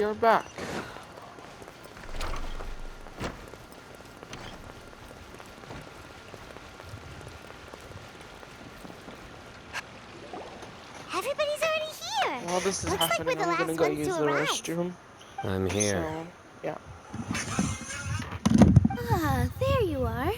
You're back. Everybody's already here. While this is Looks like we're happening, the I'm gonna last go ones use to the arrive. restroom. I'm here. So, yeah. Ah, there you are.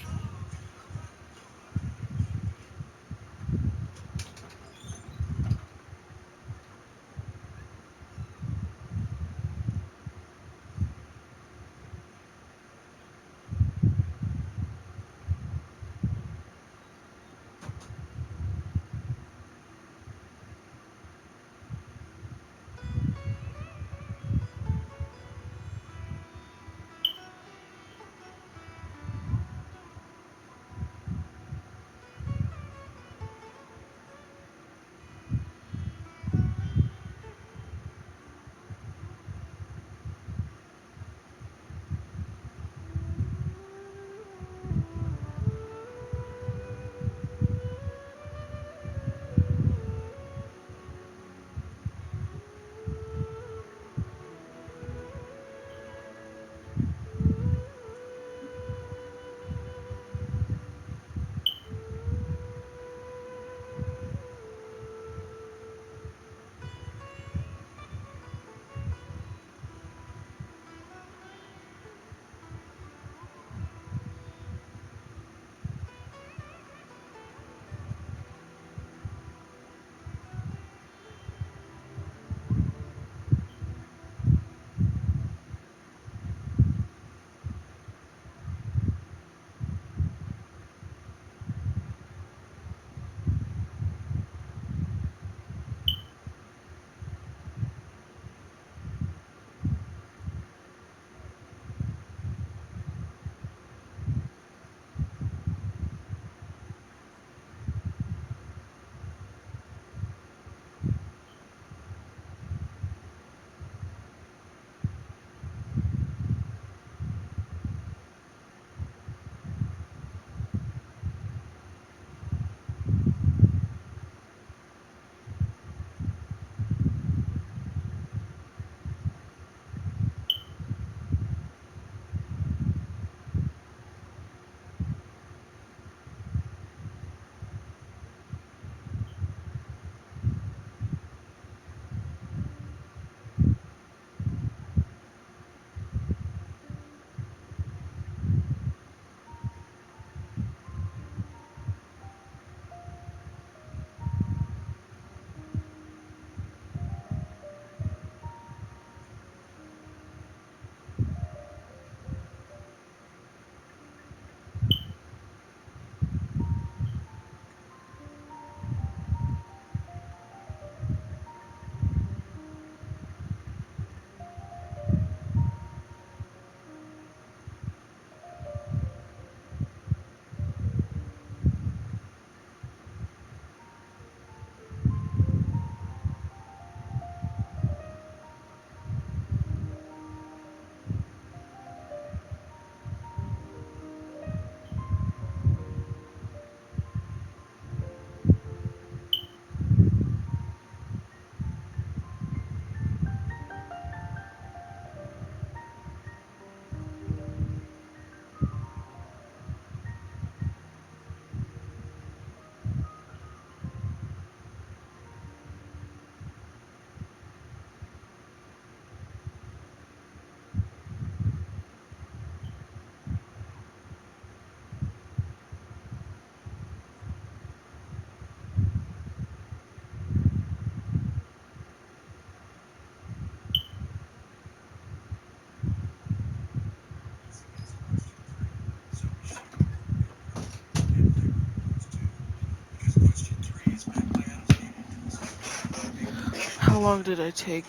How long did I take?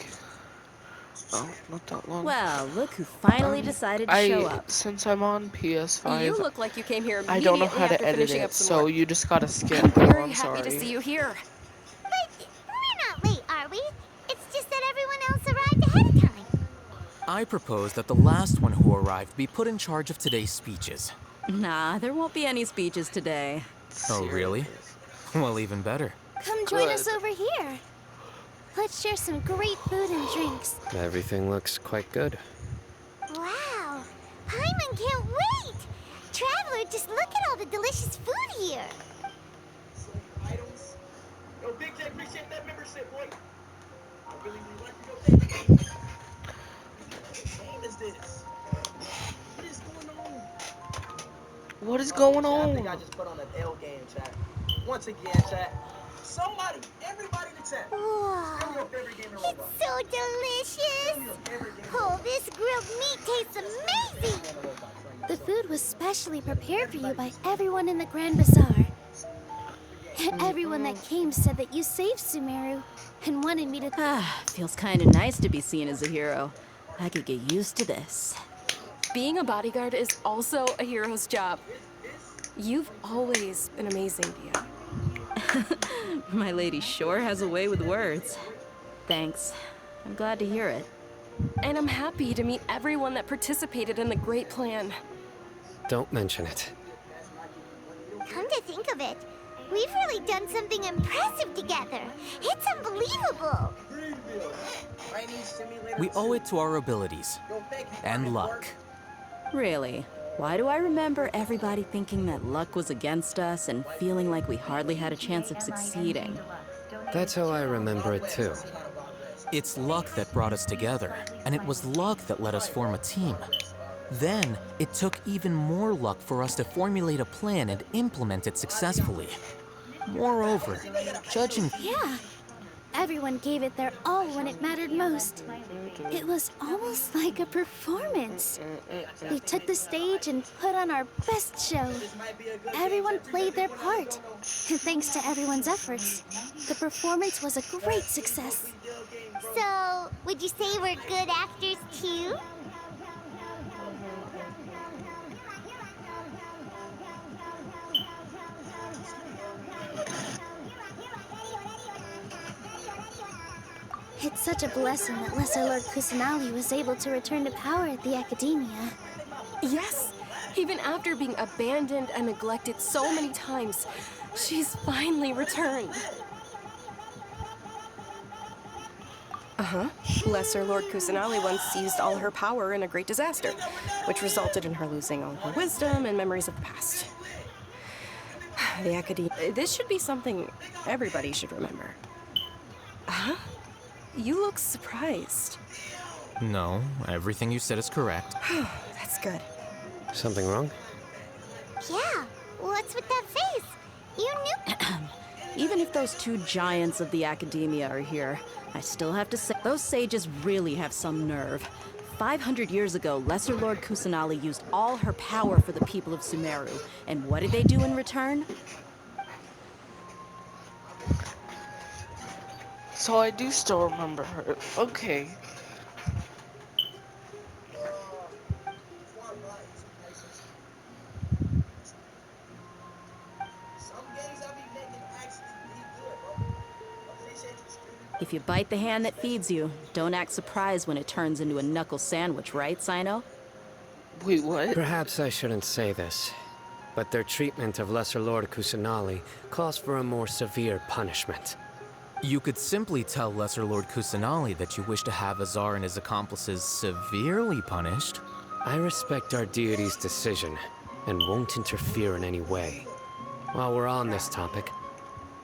Oh, not that long. Well, look who finally decided to show up. Since I'm on You PS5, look like you came here I don't know immediately how to after edit finishing it, up some so work. you just gotta skip. I'm Oh, very I'm happy to sorry. see you here. But we're not late, are we? It's just that everyone else arrived ahead of time. I propose that the last one who arrived be put in charge of today's speeches. Nah, there won't be any speeches today. Oh, really? Serious. Well, even better. Come join Good. us over here. Let's share some great food and drinks. Everything looks quite good. Wow! Paimon can't wait! Traveler, just look at all the delicious food here! Items. Yo, Big J, appreciate that membership, boy. I really like your game. What game is this? What is going on? What is going Chat, I think I on? just put on an L game, chat. Once again, chat. Somebody, everybody in the chat. Tell me your Wow! favorite game in It's Roblox. so Tell me delicious! your favorite game in Oh, Roblox. this grilled meat tastes amazing! The food was specially prepared for you by everyone in the Grand Bazaar. And everyone that came said that you saved Sumeru and wanted me to... Feels kinda nice to be seen as a hero. I could get used to this. Being a bodyguard is also a hero's job. You've always been amazing, Dia. My lady sure has a way with words. Thanks. I'm glad to hear it. And I'm happy to meet everyone that participated in the great plan. Don't mention it. Come to think of it, we've really done something impressive together. It's unbelievable. Training simulator We owe 2. it to our abilities Yo, thank you, and Private luck. Mark. Really? Why do I remember everybody thinking that luck was against us and feeling like we hardly had a chance of succeeding? That's how I remember it too. It's luck that brought us together, and it was luck that let us form a team. Then, it took even more luck for us to formulate a plan and implement it successfully. Moreover, judging Yeah, everyone gave it their all when it mattered most. It was almost like a performance. We took the stage and put on our best show. Everyone played their part. And thanks to everyone's efforts, the performance was a great success. So, would you say we're good actors too? It's such a blessing that Lesser Lord Kusanali was able to return to power at the Academia. Yes, even after being abandoned and neglected so many times, she's finally returned. Lesser Lord Kusanali once seized all her power in a great disaster, which resulted in her losing all her wisdom and memories of the past. The Academia. This should be something everybody should remember. Huh? You look surprised. No, everything you said is correct. That's good. Something wrong? Yeah, what's with that face? You knew. Even if those two giants of the Academia are here, I still have to say, those sages really have some nerve. 500 years ago, Lesser Lord Kusanali used all her power for the people of Sumeru. And what did they do in return? So I do still remember her. Okay. Some games I be making actually be good, bro. Appreciate you, Scooby. If you bite the hand that feeds you, don't act surprised when it turns into a knuckle sandwich, right, Sino? Wait, what? Perhaps I shouldn't say this, but their treatment of Lesser Lord Kusanali calls for a more severe punishment. You could simply tell Lesser Lord Kusanali that you wish to have Azar and his accomplices severely punished. I respect our deity's decision and won't interfere in any way. While we're on this topic,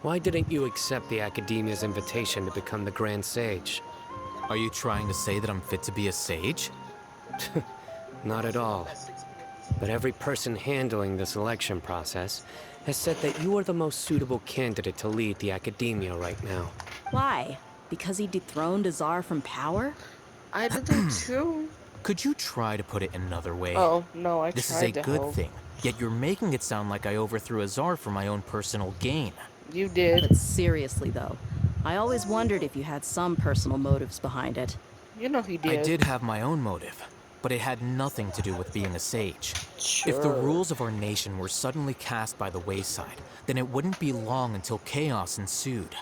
why didn't you accept the Academia's invitation to become the Grand Sage? Are you trying to say that I'm fit to be a sage? Not at all. But every person handling the selection process has said that you are the most suitable candidate to lead the Academia right now. Why? Because he dethroned Azar from power? I did that too. Could you try to put it another way? Oh, no, I This is tried a to good help. thing, yet you're making it sound like I overthrew Azar for my own personal gain. You did. But seriously, though, I always wondered if you had some personal motives behind it. You know he did. I did have my own motive, but it had nothing to do with being a sage. Sure. If the rules of our nation were suddenly cast by the wayside, then it wouldn't be long until chaos ensued.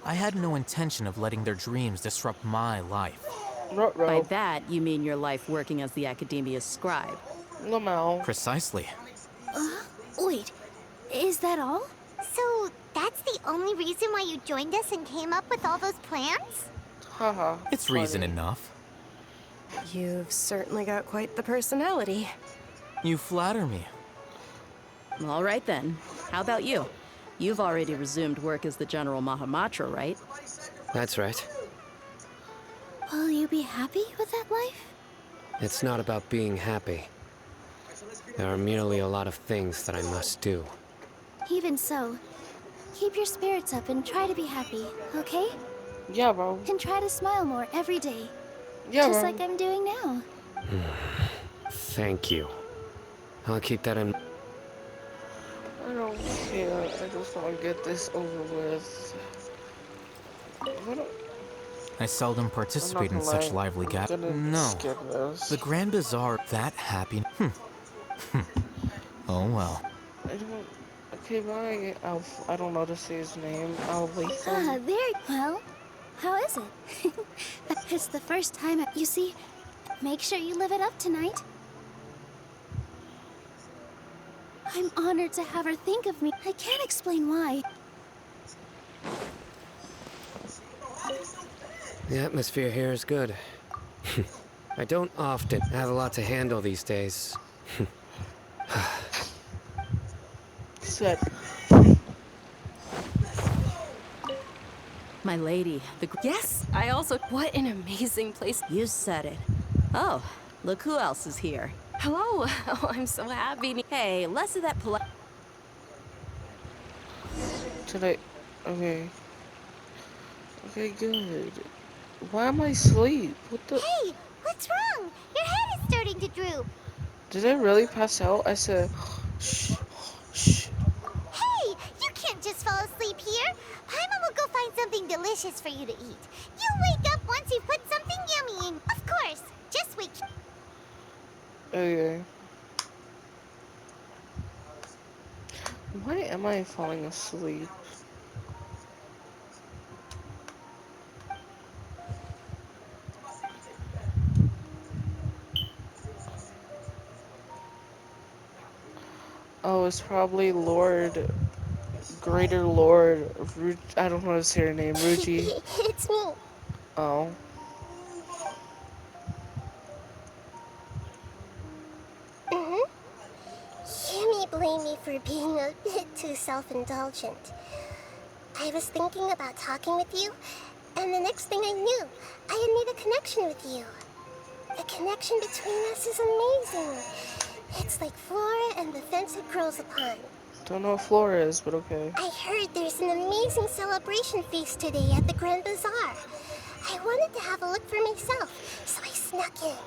I had no intention of letting their dreams disrupt my life. By Ruh-roh. that, you mean your life working as the Academia's scribe. Lamau. Precisely. Wait, is that all? So, That's the only reason why you joined us and came up with all those plans? Haha. It's reason enough. You've certainly got quite the personality. You flatter me. All right then. How about you? You've already resumed work as the General Mahamatra, right? That's right. Will you be happy with that life? It's not about being happy. There are merely a lot of things that I must do. Even so, keep your spirits up and try to be happy, okay? Yeah, bro. And try to smile more every day. Yeah, Just bro. like I'm doing now. Thank you. I'll keep that in... I don't care. I just want to get this over with. What? I seldom participate in such lively gatherings. No. Skip this. The Grand Bazaar, that happy. Oh well. I don't. Okay, bye. I don't know to say his name. Ah, very well. How is it? It's the first time you see, make sure you live it up tonight. I'm honored to have her think of me. I can't explain why. The atmosphere here is good. I don't often have a lot to handle these days. Said. My lady, Yes, I also. What an amazing place. You said it. Oh, look who else is here. Hello. Oh, I'm so happy. Hey, less of that polite. Today. Okay. Okay, good. Why am I asleep? What the? Hey, what's wrong? Your head is starting to droop. Did I really pass out? I said, shh, shh. Hey, you can't just fall asleep here. Paimon will go find something delicious for you to eat. You'll wake up once you put something yummy in. Of course. Just wait. Okay. Why am I falling asleep? Oh, it's probably Greater Lord, I don't know how to say her name, Ruji. It's me. Oh. You may blame me for being a bit too self-indulgent. I was thinking about talking with you, and the next thing I knew, I had made a connection with you. The connection between us is amazing. It's like flora and the fence it grows upon. Don't know what Flora is, but okay. I heard there's an amazing celebration feast today at the Grand Bazaar. I wanted to have a look for myself, so I snuck in.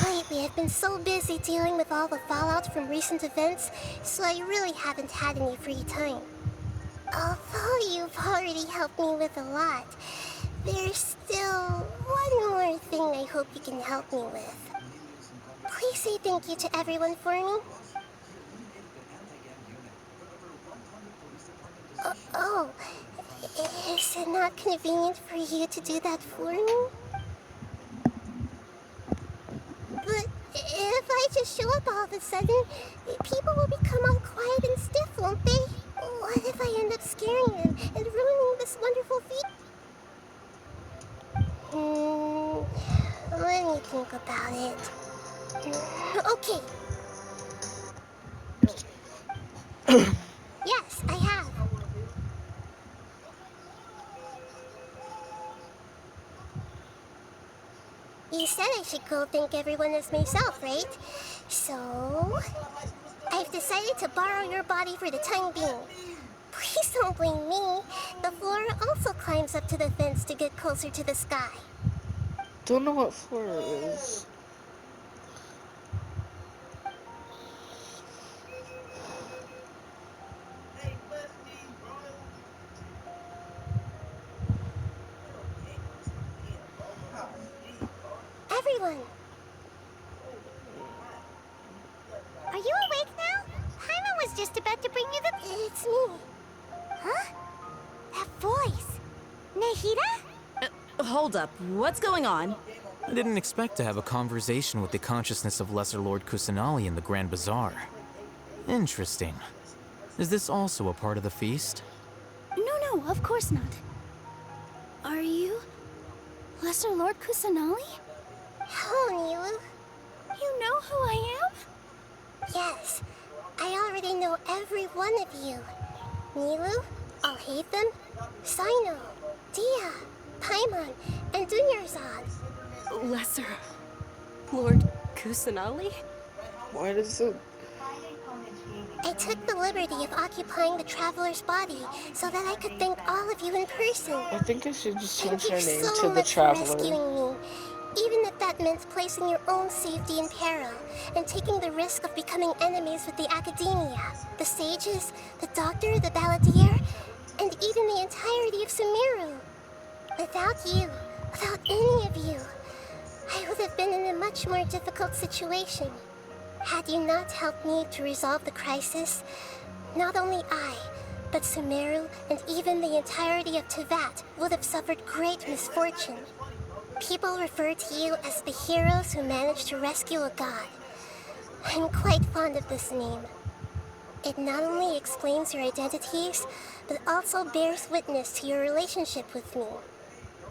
Lately, I've been so busy dealing with all the fallout from recent events, so I really haven't had any free time. Although you've already helped me with a lot, there's still one more thing I hope you can help me with. Please say thank you to everyone for me. Oh, is it not convenient for you to do that for me? But if I just show up all of a sudden, people will become all quiet and stiff, won't they? What if I end up scaring them and ruining this wonderful feat? Let me think about it. Okay. Yes, I have. You said I should go thank everyone as myself, right? So, I've decided to borrow your body for the time being. Please don't blame me. The flora also climbs up to the fence to get closer to the sky. Don't know what Flora is. Everyone! Are you awake now? Paimon was just about to bring you the... It's me. Huh? That voice. Nahida? Hold up. What's going on? I didn't expect to have a conversation with the consciousness of Lesser Lord Kusanali in the Grand Bazaar. Interesting. Is this also a part of the feast? No, of course not. Are you Lesser Lord Kusanali? Oh, Nilu. You know who I am? Yes, I already know every one of you. Nilu, Alhaitham, Sino, Dia, Paimon, and Dunyarzad. Lesser Lord Kusanali? Why does it? I took the liberty of occupying the Traveler's body so that I could thank all of you in person. I think I should just Thank change you her name so to the much for Traveler. rescuing me, even if that meant placing your own safety in peril and taking the risk of becoming enemies with the Academia, the sages, the doctor, the balladeer, and even the entirety of Sumeru. Without you, without any of you, I would have been in a much more difficult situation. Had you not helped me to resolve the crisis, not only I, but Sumeru and even the entirety of Tevat would have suffered great misfortune. People refer to you as the heroes who managed to rescue a god. I'm quite fond of this name. It not only explains your identities, but also bears witness to your relationship with me.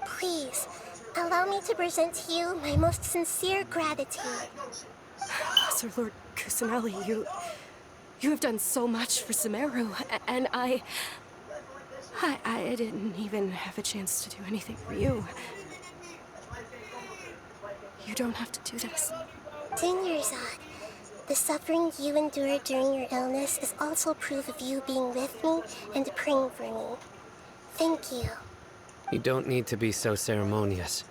Please, allow me to present to you my most sincere gratitude. Lesser Lord Kusanali, you have done so much for Sumeru, and I didn't even have a chance to do anything for you. You don't have to do this. Dunyarzad, the suffering you endured during your illness is also proof of you being with me and praying for me. Thank you. You don't need to be so ceremonious.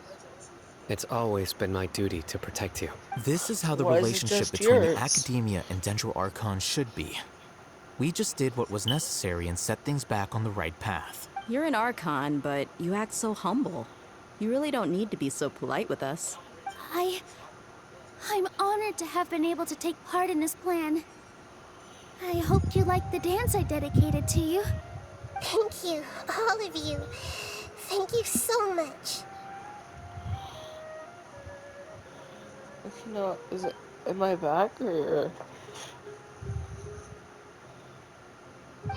It's always been my duty to protect you. This is how the Why is it relationship just between the yours? Academia and Dendro Archon should be. We just did what was necessary and set things back on the right path. You're an Archon, but you act so humble. You really don't need to be so polite with us. I'm honored to have been able to take part in this plan. I hoped you liked the dance I dedicated to you. Thank you, all of you. Thank you so much. No, is it in my back or?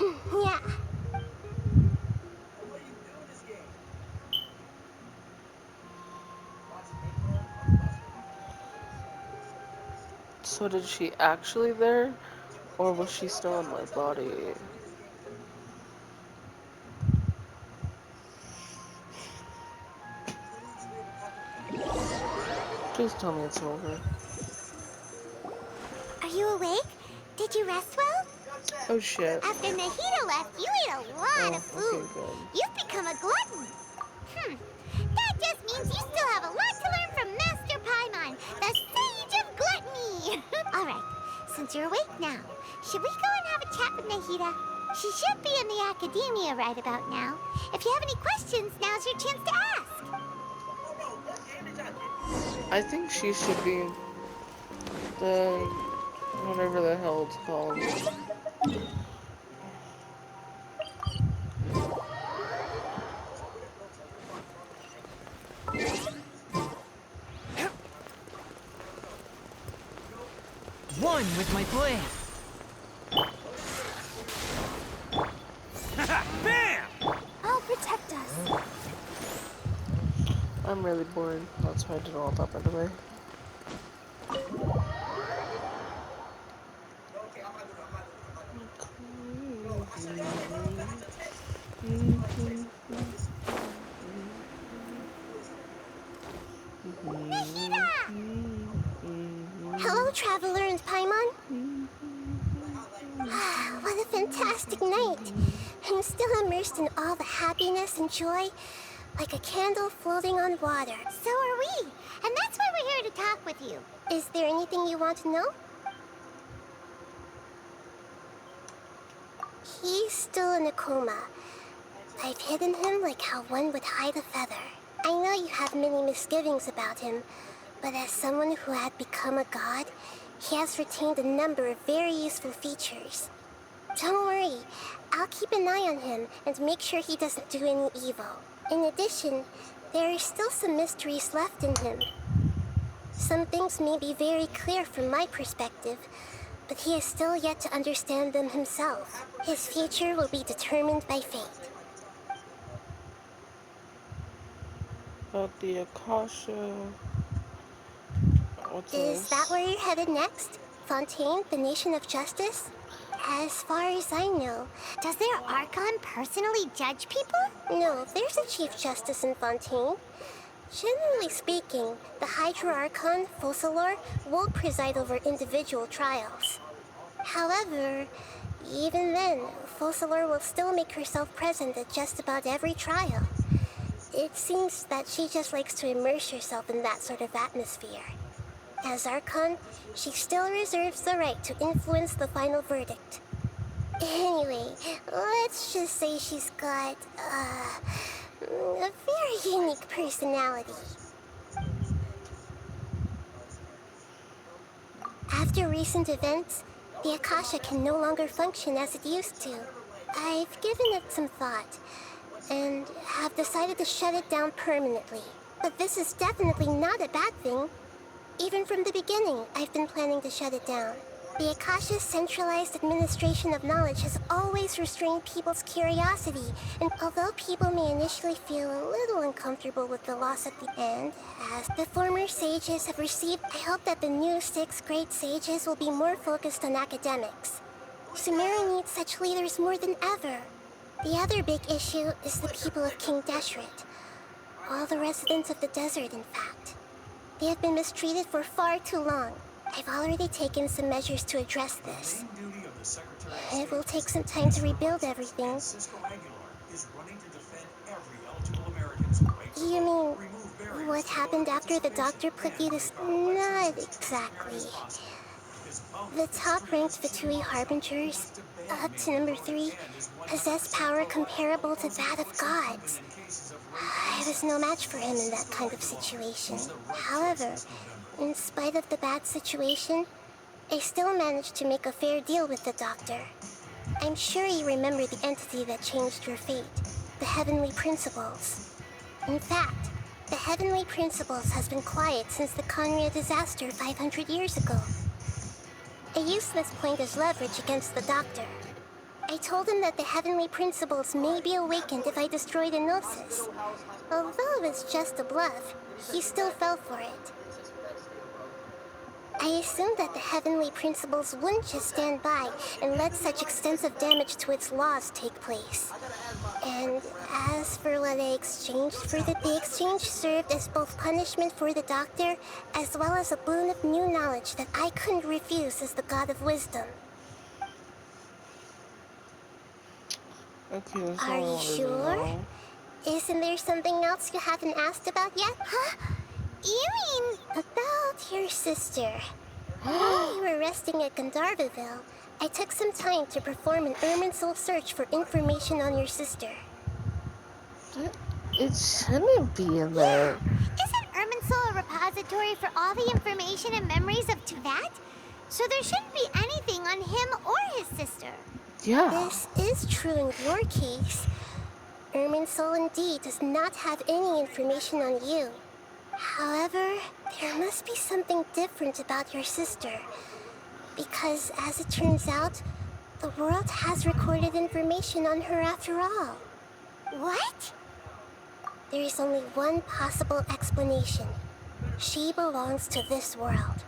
Yeah. So did she actually there, or was she still in my body? Please tell me it's over. Are you awake? Did you rest well? Oh shit. After Nahida left, you ate a lot of food. Okay, good. You've become a glutton. That just means you still have a lot to learn from Master Paimon, the Sage of Gluttony. All right, since you're awake now, should we go and have a chat with Nahida? She should be in the Academia right about now. If you have any questions, now's your chance to ask. I think she should be the whatever the hell it's called. One with my plan. Bam! I'll protect us. I'm really bored. That's why I did all that, by the way. Hello, Traveler and Paimon. What a fantastic night. I'm still immersed in all the happiness and joy, like a candle floating on water. So are we, and that's why we're here to talk with you. Is there anything you want to know? He's still in a coma. I've hidden him like how one would hide a feather. I know you have many misgivings about him, but as someone who had become a god, he has retained a number of very useful features. Don't worry, I'll keep an eye on him and make sure he doesn't do any evil. In addition, there are still some mysteries left in him. Some things may be very clear from my perspective, but he is still yet to understand them himself. His future will be determined by fate. about the Akasha. What's Is that this? where you're headed next? Fontaine, the nation of justice? As far as I know. Does their Archon personally judge people? No, there's a Chief Justice in Fontaine. Generally speaking, the Hydra Archon, Focalor, won't preside over individual trials. However, even then, Focalor will still make herself present at just about every trial. It seems that she just likes to immerse herself in that sort of atmosphere. As Archon, she still reserves the right to influence the final verdict. Anyway, let's just say she's got, a very unique personality. After recent events, the Akasha can no longer function as it used to. I've given it some thought, and have decided to shut it down permanently. But this is definitely not a bad thing. Even from the beginning, I've been planning to shut it down. The Akasha's centralized administration of knowledge has always restrained people's curiosity, and although people may initially feel a little uncomfortable with the loss at the end, as the former sages have received, I hope that the new 6 great sages will be more focused on academics. Sumeru needs such leaders more than ever. The other big issue is the people of King Deshret. All the residents of the desert, in fact. They have been mistreated for far too long. I've already taken some measures to address this. It will take some time to rebuild everything. You mean, what happened after the doctor put you to Not exactly. The top-ranked Fatui Harbingers, up to number 3, possess power comparable to that of gods. I was no match for him in that kind of situation. However, in spite of the bad situation, I still managed to make a fair deal with the doctor. I'm sure you remember the entity that changed your fate, the Heavenly Principles. In fact, the Heavenly Principles has been quiet since the Conria disaster 500 years ago. I used this point as leverage against the doctor. I told him that the Heavenly Principles may be awakened if I destroyed Enosis. Although it's just a bluff, he still fell for it. I assumed that the Heavenly Principles wouldn't just stand by and let such extensive damage to its laws take place. And as for what I exchanged for the exchange served as both punishment for the doctor, as well as a boon of new knowledge that I couldn't refuse as the God of Wisdom. Okay, that's all Are I you wanted to sure? know. Isn't there something else you haven't asked about yet? Huh? You mean... About your sister. While you were resting at Gandharvaville, I took some time to perform an Irminsul search for information on your sister. It shouldn't be in there. Isn't Irminsul a repository for all the information and memories of Tevat? So there shouldn't be anything on him or his sister. Yeah. This is true in your case. Irminsul indeed does not have any information on you. However, there must be something different about your sister. Because, as it turns out, the world has recorded information on her after all. What? There is only one possible explanation. She belongs to this world.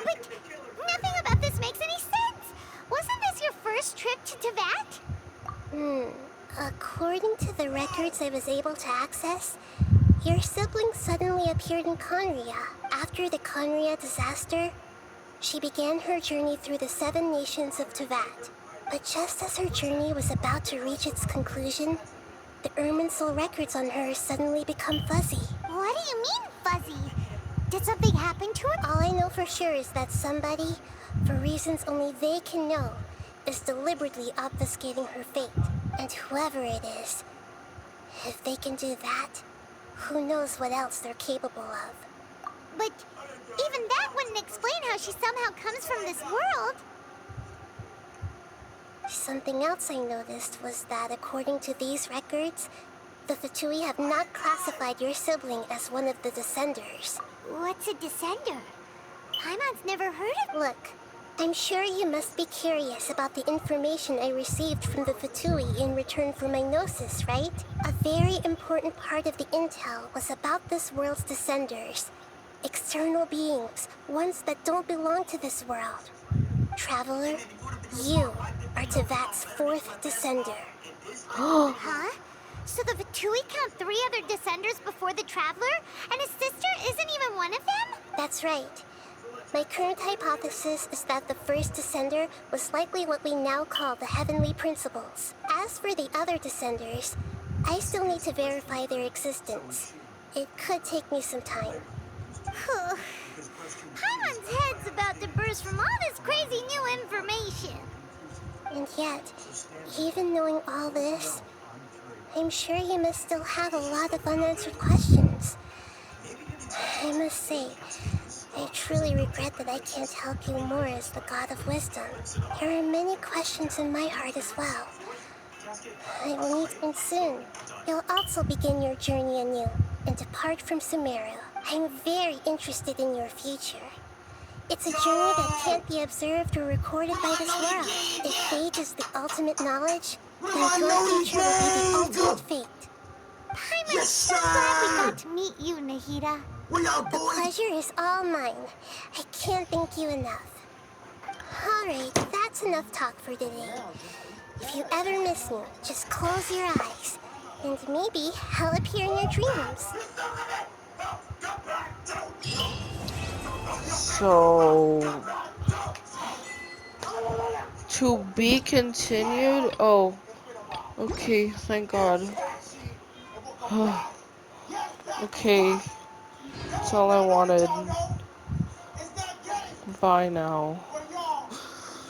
But nothing about this makes any sense. Wasn't this your first trip to Tevat? According to the records I was able to access, your sibling suddenly appeared in Conria. After the Conria disaster, she began her journey through the 7 nations of Tevat. But just as her journey was about to reach its conclusion, the Irminsul records on her suddenly become fuzzy. What do you mean, fuzzy? Did something happen to her? All I know for sure is that somebody, for reasons only they can know, is deliberately obfuscating her fate. And whoever it is, if they can do that, who knows what else they're capable of. But even that wouldn't explain how she somehow comes from this world. Something else I noticed was that according to these records, the Fatui have not classified your sibling as one of the Descenders. What's a descender? Paimon's never heard of... Look, I'm sure you must be curious about the information I received from the Fatui in return for my gnosis, right? A very important part of the intel was about this world's descenders. External beings, ones that don't belong to this world. Traveler, you are Tevat's fourth descender. Huh? So the Vatui count 3 other descenders before the Traveler? And his sister isn't even one of them? That's right. My current hypothesis is that the first descender was likely what we now call the Heavenly Principles. As for the other descenders, I still need to verify their existence. It could take me some time. Paimon's head's about to burst from all this crazy new information. And yet, even knowing all this, I'm sure you must still have a lot of unanswered questions. I must say, I truly regret that I can't help you more as the God of Wisdom. There are many questions in my heart as well. I will meet you soon. You'll also begin your journey anew and depart from Sumeru. I'm very interested in your future. It's a journey that can't be observed or recorded by this world. If age is the ultimate knowledge, then your future will be the ultimate fate. Paimon's so glad we got to meet you, Nahida. The pleasure is all mine. I can't thank you enough. Alright, that's enough talk for today. If you ever miss me, just close your eyes. And maybe I'll appear in your dreams. So, to be continued? Oh, okay, thank God. Okay, that's all I wanted. Bye now.